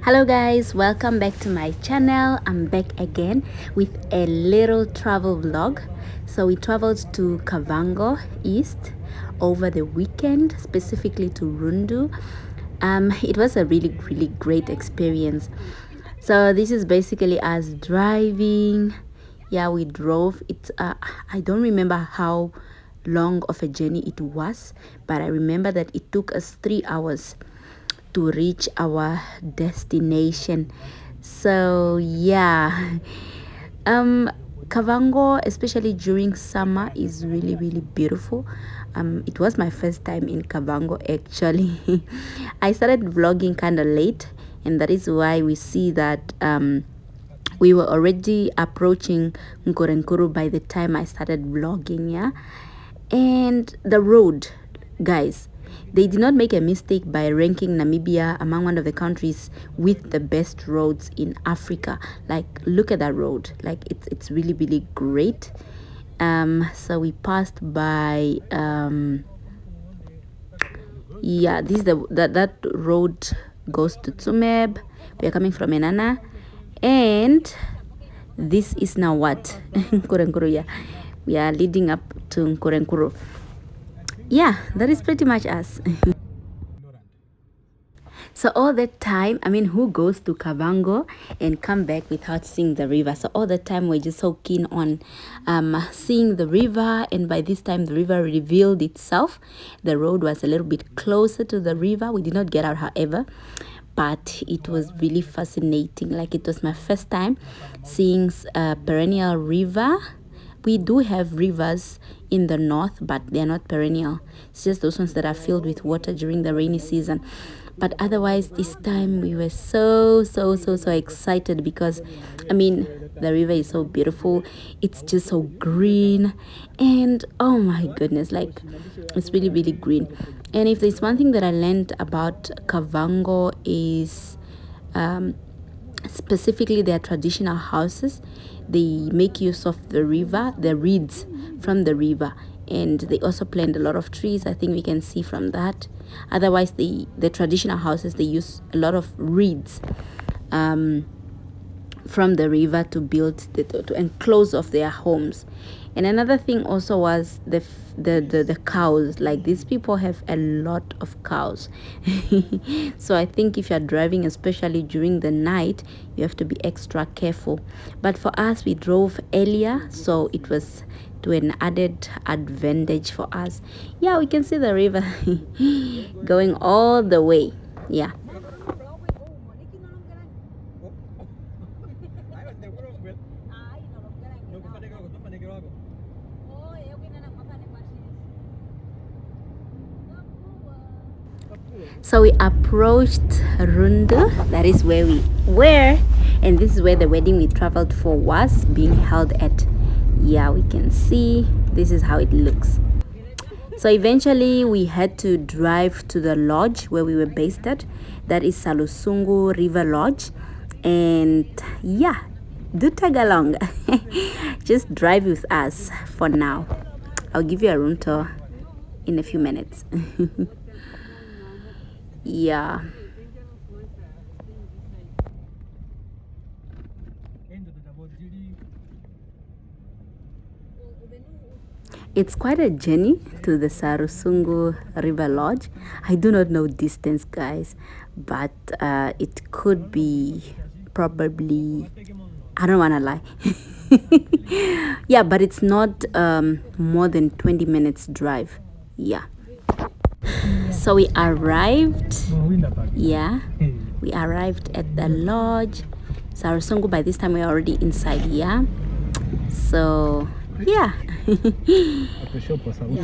Hello guys, welcome back to my channel. I'm back again with a little travel vlog. So we traveled to Kavango East over the weekend, specifically to Rundu. It was a really great experience. So this is basically us driving. Yeah, we drove. I don't remember how long of a journey it was, but I remember that it took us 3 hours to reach our destination. So yeah, Kavango, especially during summer, is really beautiful. It was my first time in Kavango actually. I started vlogging kind of late, and that is why we see that we were already approaching Nkorenkuru by the time I started vlogging. Yeah, and the road, guys, they did not make a mistake by ranking Namibia among one of the countries with the best roads in Africa. Like, look at that road. Like, it's really great. So we passed by yeah, this is that road goes to Tsumeb. We are coming from Enana, and this is now what? Nkorenkuru. Yeah, we are leading up to Nkorenkuru. Yeah, that is pretty much us. So all the time, I mean, who goes to Kavango and come back without seeing the river? So all the time we're just so keen on seeing the river, and by this time the river revealed itself. The road was a little bit closer to the river. We did not get out, however, but it was really fascinating. Like, it was my first time seeing a perennial river. We do have rivers in the north, but they're not perennial. It's just those ones that are filled with water during the rainy season. But otherwise, this time we were so excited because, I mean, the river is so beautiful. It's just so green, and oh my goodness, like, it's really green. And if there's one thing that I learned about Kavango is specifically their traditional houses. They make use of the river, the reeds from the river, and they also plant a lot of trees. I think we can see from that. Otherwise, the traditional houses, they use a lot of reeds from the river to build to enclose of their homes. And another thing also was the cows. Like, these people have a lot of cows. So I think if you're driving, especially during the night, you have to be extra careful. But for us, we drove earlier, so it was to an added advantage for us. Yeah, we can see the river going all the way. Yeah. So we approached Rundu. That is where we were, and this is where the wedding we traveled for was being held at. Yeah, we can see this is how it looks. So eventually we had to drive to the lodge where we were based at. That is Salusungu River Lodge. And yeah, do tag along. Just drive with us for now. I'll give you a room tour in a few minutes. Yeah. It's quite a journey to the Sarusungu River Lodge. I do not know distance, guys, but it could be probably, I don't want to lie. Yeah, but it's not more than 20 minutes drive. Yeah. So we arrived. Yeah, we arrived at the lodge. Sarusungu, by this time we're already inside. Yeah. So yeah.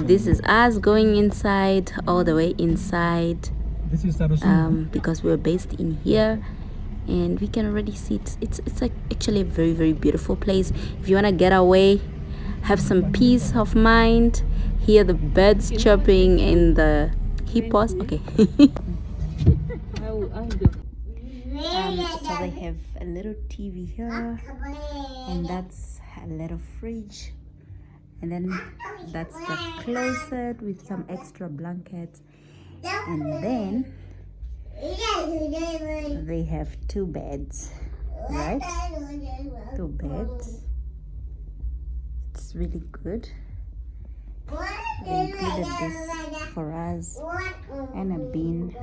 This is us going inside, all the way inside, because we're based in here, and we can already see it's like actually a very beautiful place. If you want to get away, have some peace of mind, hear the birds chirping in the hippos. Okay. So they have a little TV here, and that's a little fridge, and then that's the closet with some extra blankets, and then They have 2 beds, right? 2 beds. It's really good. They included this for us, and a bin,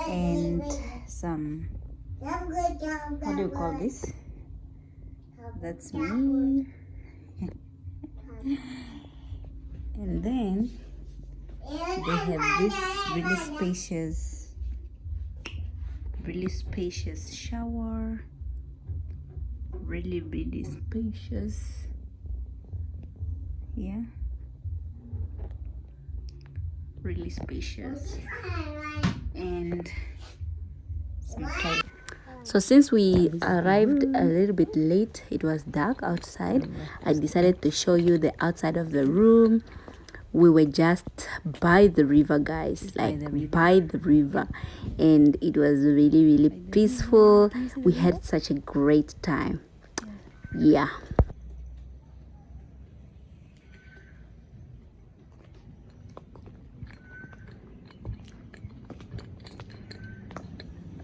and some, how do you call this? That's me. And then they have this really spacious shower, really spacious. Yeah, really spacious, and some toilet. So since we arrived a little bit late, it was dark outside, I decided to show you the outside of the room. We were just by the river, guys, like by the river, and it was really peaceful. We had such a great time. Yeah.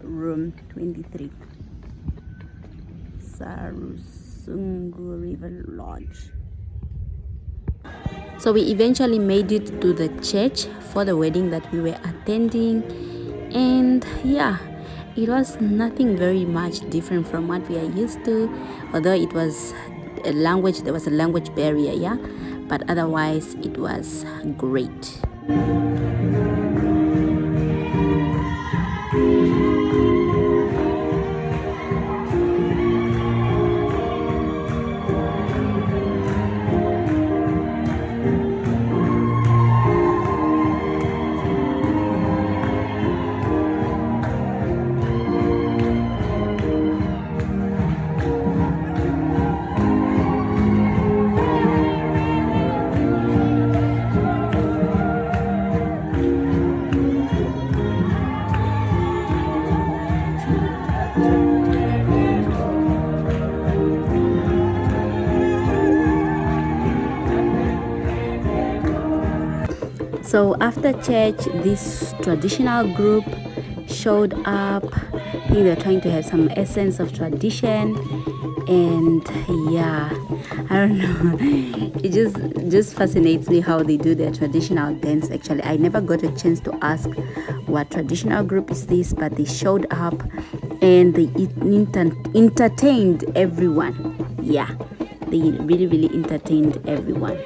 Room 23, Sarusungu River Lodge. So we eventually made it to the church for the wedding that we were attending, and yeah, it was nothing very much different from what we are used to, although it was a language, there was a language barrier, yeah, but otherwise it was great. So after church, this traditional group showed up. I think they're trying to have some essence of tradition, and yeah, I don't know, it just fascinates me how they do their traditional dance. Actually, I never got a chance to ask what traditional group is this, but they showed up and they entertained everyone. Yeah, they really entertained everyone.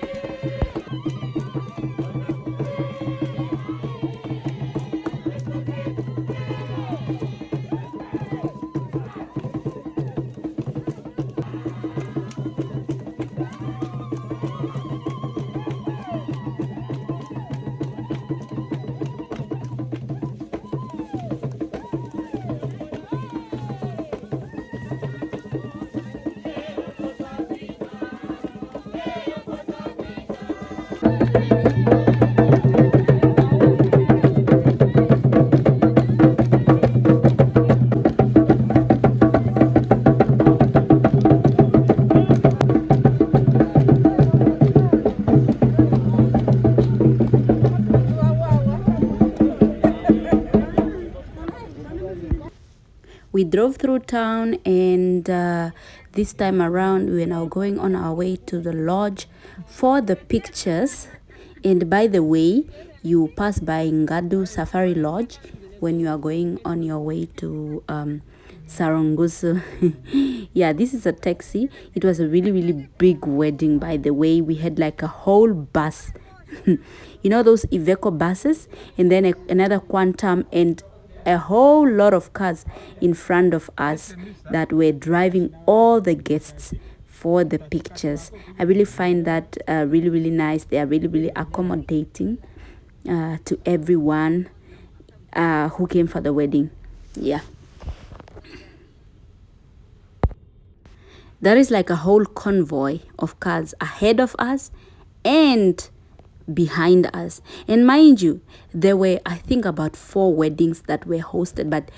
We drove through town, and this time around we are now going on our way to the lodge for the pictures. And by the way, you pass by Ngadu Safari Lodge when you are going on your way to Sarungusu. Yeah, this is a taxi. It was a really big wedding, by the way. We had like a whole bus. You know those Iveco buses, and then another Quantum, and a whole lot of cars in front of us that were driving all the guests for the pictures. I really find that really nice. They are really accommodating to everyone who came for the wedding. Yeah, there is like a whole convoy of cars ahead of us and behind us, and mind you, there were, I think, about 4 weddings that were hosted, but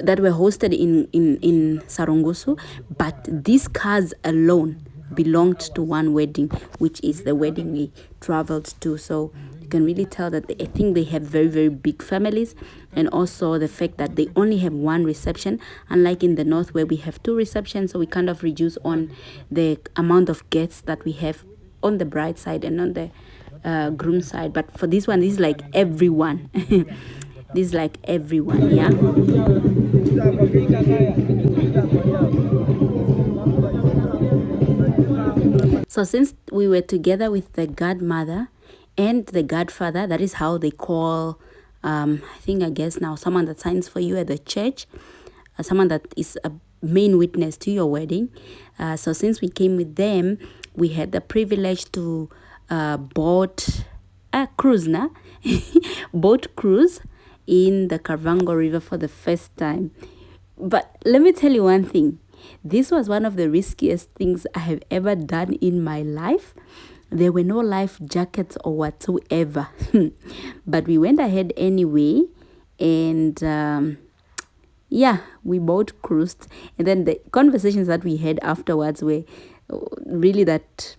that were hosted in Sarungusu, but these cars alone belonged to one wedding, which is the wedding we traveled to. So you can really tell that I think they have very, very big families, and also the fact that they only have one reception, unlike in the north where we have 2 receptions. So we kind of reduce on the amount of guests that we have on the bride side and on the groom side. But for this one, this is like everyone. This is like everyone, yeah. So since we were together with the godmother and the godfather, that is how they call, I guess now, someone that signs for you at the church, someone that is a main witness to your wedding. So since we came with them, we had the privilege to boat a cruise, boat cruise in the Kavango River for the first time. But let me tell you one thing. This was one of the riskiest things I have ever done in my life. There were no life jackets or whatsoever. But we went ahead anyway. And yeah, we both cruised. And then the conversations that we had afterwards were really that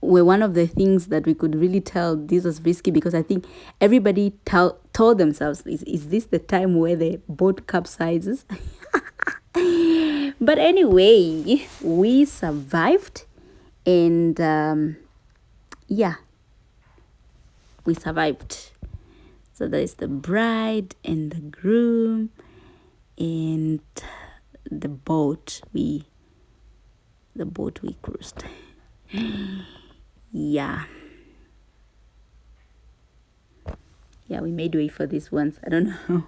were one of the things that we could really tell this was risky, because I think everybody told themselves, is this the time where the boat capsizes? But anyway, we survived, and yeah, we survived. So there's the bride and the groom and the boat we cruised. Yeah, we made way for this once. I don't know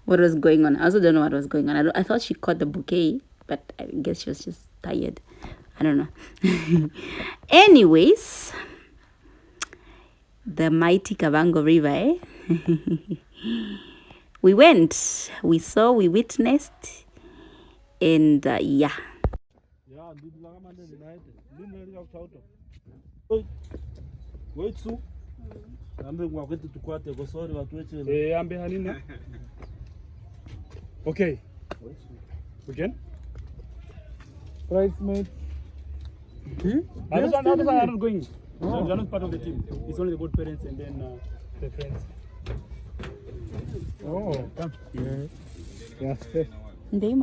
what was going on. I also don't know what was going on. I thought she caught the bouquet, but I guess she was just tired. I don't know. Anyways, the mighty Kavango River, we went, we saw, we witnessed, and yeah. Okay. Again? Bridesmaids. Others are not going. So they are not part of the team. It's only the both parents and then the friends. Oh, come. Yeah. They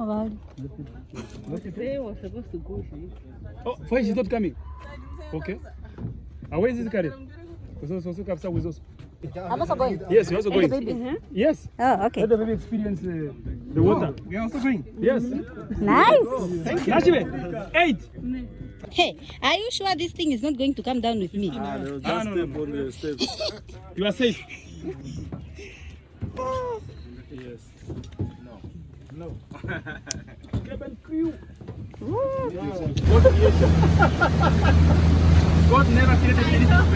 was supposed to go. Oh, why she's not coming? Okay. Where is this carriage? So with us. I'm also going. Yes, you're also going. The baby. Yes. Oh, okay. Let the baby experience the water. You're also going? Yes. Nice. Thank you. Nashibe, 8. Hey, are you sure this thing is not going to come down with me? No. You are safe. Yes. No. Cabin crew. God never created anything bad.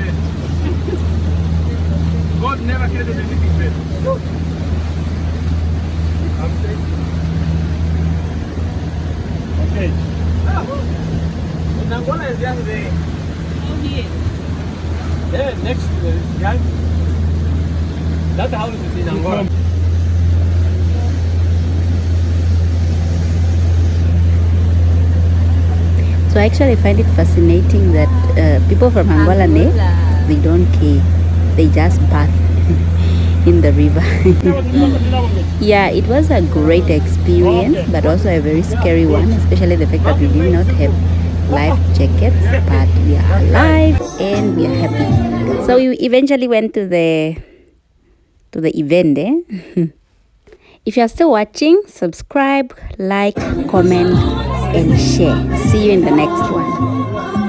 God never created anything bad. Okay. Angola is just there. Oh, here. Yeah, next to the young. That house is in Angola. So I actually find it fascinating that people from Angola, they don't care. They just bath in the river. Yeah, it was a great experience, but also a very scary one, especially the fact that we did not have life jackets, but we are alive and we are happy. So we eventually went to the event. If you are still watching, subscribe, like, comment, and share. See you in the next one.